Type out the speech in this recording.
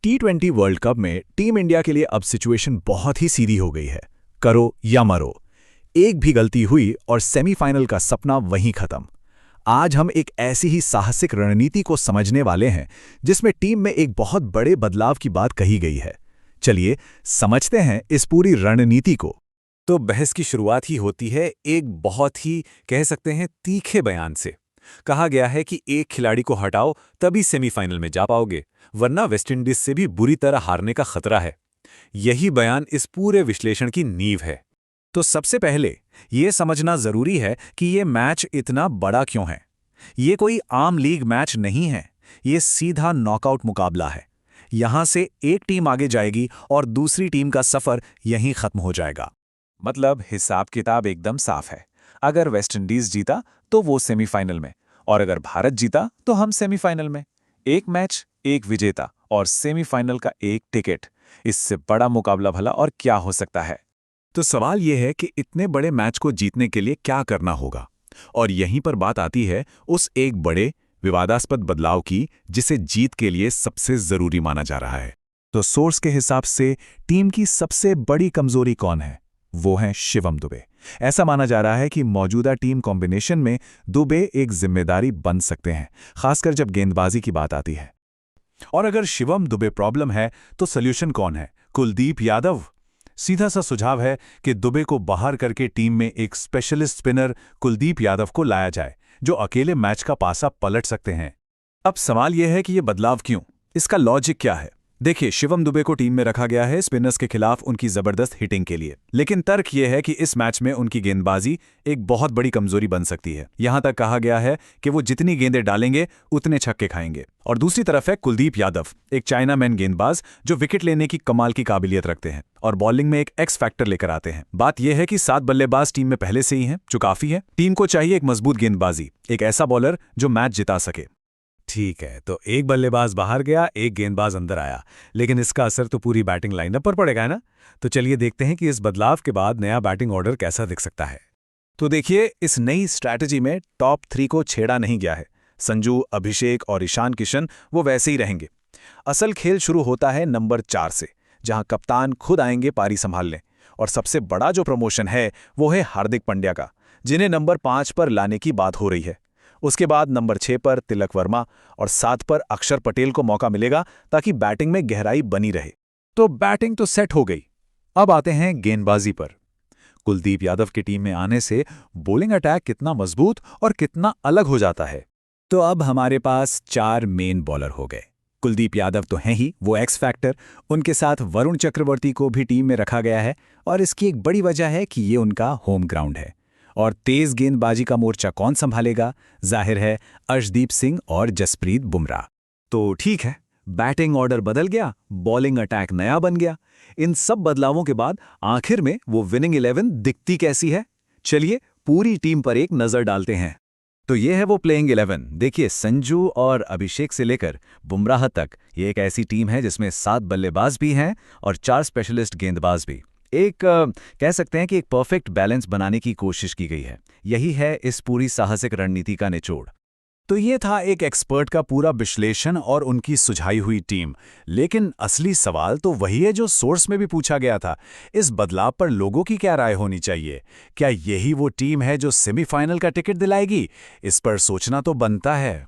T20 world cup में team India के लिए अब सिचुएशन बहुत ही सीधी हो गई है। करो या मरो। एक भी गलती हुई और सेमीफाइनल का सपना वहीं खत्म। आज हम एक ऐसी ही साहसिक रणनीति को समझने वाले हैं जिसमें टीम में एक बहुत बड़े बदलाव की बात कही गई है। चलिए समझते हैं इस पूरी रणनीति को। तो बहस की शुरुआत ही होती है एक बहुत ही कह सकते हैं तीखे बयान से। कहा गया है कि एक खिलाड़ी को हटाओ तभी सेमीफाइनल में जा पाओगे, वरना वेस्टइंडीज से भी बुरी तरह हारने का खतरा है। यही बयान इस पूरे विश्लेषण की नींव है। तो सबसे पहले ये समझना जरूरी है कि ये मैच इतना बड़ा क्यों है। ये कोई आम लीग मैच नहीं है, ये सीधा नॉकआउट मुकाबला है। यहां से एक टीम आगे जाएगी और दूसरी टीम का सफर यहीं खत्म हो जाएगा। मतलब हिसाब किताब एकदम साफ है। अगर वेस्टइंडीज जीता तो वो सेमीफाइनल में, और अगर भारत जीता तो हम सेमीफाइनल में। एक मैच, एक विजेता और सेमीफाइनल का एक टिकट। इससे बड़ा मुकाबला भला और क्या हो सकता है। तो सवाल यह है कि इतने बड़े मैच को जीतने के लिए क्या करना होगा, और यहीं पर बात आती है उस एक बड़े विवादास्पद बदलाव की जिसे जीत के लिए सबसे जरूरी माना जा रहा है। तो सोर्स के हिसाब से टीम की सबसे बड़ी कमजोरी कौन है? वो है शिवम दुबे। ऐसा माना जा रहा है कि मौजूदा टीम कॉम्बिनेशन में दुबे एक जिम्मेदारी बन सकते हैं, खासकर जब गेंदबाजी की बात आती है। और अगर शिवम दुबे प्रॉब्लम है तो सॉल्यूशन कौन है? कुलदीप यादव। सीधा सा सुझाव है कि दुबे को बाहर करके टीम में एक स्पेशलिस्ट स्पिनर कुलदीप यादव को लाया जाए, जो अकेले मैच का पासा पलट सकते हैं। अब सवाल यह है कि यह बदलाव क्यों? इसका लॉजिक क्या है? देखिए, शिवम दुबे को टीम में रखा गया है स्पिनर्स के खिलाफ उनकी जबरदस्त हिटिंग के लिए, लेकिन तर्क यह है कि इस मैच में उनकी गेंदबाजी एक बहुत बड़ी कमजोरी बन सकती है। यहां तक कहा गया है कि वो जितनी गेंदें डालेंगे उतने छक्के खाएंगे। और दूसरी तरफ है कुलदीप यादव, एक चाइनामैन गेंदबाज जो विकेट लेने की कमाल की काबिलियत रखते हैं और बॉलिंग में एक एक्स फैक्टर लेकर आते हैं। बात यह है कि 7 बल्लेबाज टीम में पहले से ही हैं, जो काफी है। टीम को चाहिए एक मजबूत गेंदबाजी, एक ऐसा बॉलर जो मैच जिता सके। ठीक है, तो एक बल्लेबाज बाहर गया, एक गेंदबाज अंदर आया, लेकिन इसका असर तो पूरी बैटिंग लाइनअप पर पड़ेगा, है ना? तो चलिए देखते हैं कि इस बदलाव के बाद नया बैटिंग ऑर्डर कैसा दिख सकता है। तो देखिए, इस नई स्ट्रैटेजी में टॉप 3 को छेड़ा नहीं गया है। संजू, अभिषेक और ईशान किशन वो वैसे ही रहेंगे। असल खेल शुरू होता है नंबर 4 से, जहां कप्तान खुद आएंगे पारी संभालने। और सबसे बड़ा जो प्रमोशन है वो है हार्दिक पांड्या का, जिन्हें नंबर 5 पर लाने की बात हो रही है। उसके बाद नंबर 6 पर तिलक वर्मा और 7 पर अक्षर पटेल को मौका मिलेगा, ताकि बैटिंग में गहराई बनी रहे। तो बैटिंग तो सेट हो गई। अब आते हैं गेंदबाजी पर। कुलदीप यादव की टीम में आने से बॉलिंग अटैक कितना मजबूत और कितना अलग हो जाता है। तो अब हमारे पास 4 मेन बॉलर हो गए। कुलदीप यादव तो हैं ही वो एक्स फैक्टर। उनके साथ वरुण चक्रवर्ती को भी टीम में रखा गया है, और इसकी एक बड़ी वजह है कि ये उनका होम ग्राउंड है। और तेज गेंदबाजी का मोर्चा कौन संभालेगा? जाहिर है अर्शदीप सिंह और जसप्रीत बुमराह। तो ठीक है, बैटिंग ऑर्डर बदल गया, बॉलिंग अटैक नया बन गया। इन सब बदलावों के बाद आखिर में वो विनिंग 11 दिखती कैसी है? चलिए पूरी टीम पर एक नजर डालते हैं। तो ये है वो प्लेइंग 11। देखिए, संजू और अभिषेक से लेकर बुमराह तक ये एक ऐसी टीम है जिसमें 7 बल्लेबाज भी हैं और 4 स्पेशलिस्ट गेंदबाज भी। एक कह सकते हैं कि एक परफेक्ट बैलेंस बनाने की कोशिश की गई है। यही है इस पूरी साहसिक रणनीति का निचोड़। तो ये था एक एक्सपर्ट का पूरा विश्लेषण और उनकी सुझाई हुई टीम। लेकिन असली सवाल तो वही है जो सोर्स में भी पूछा गया था। इस बदलाव पर लोगों की क्या राय होनी चाहिए? क्या यही वो टीम है जो सेमीफाइनल का टिकट दिलाएगी? इस पर सोचना तो बनता है।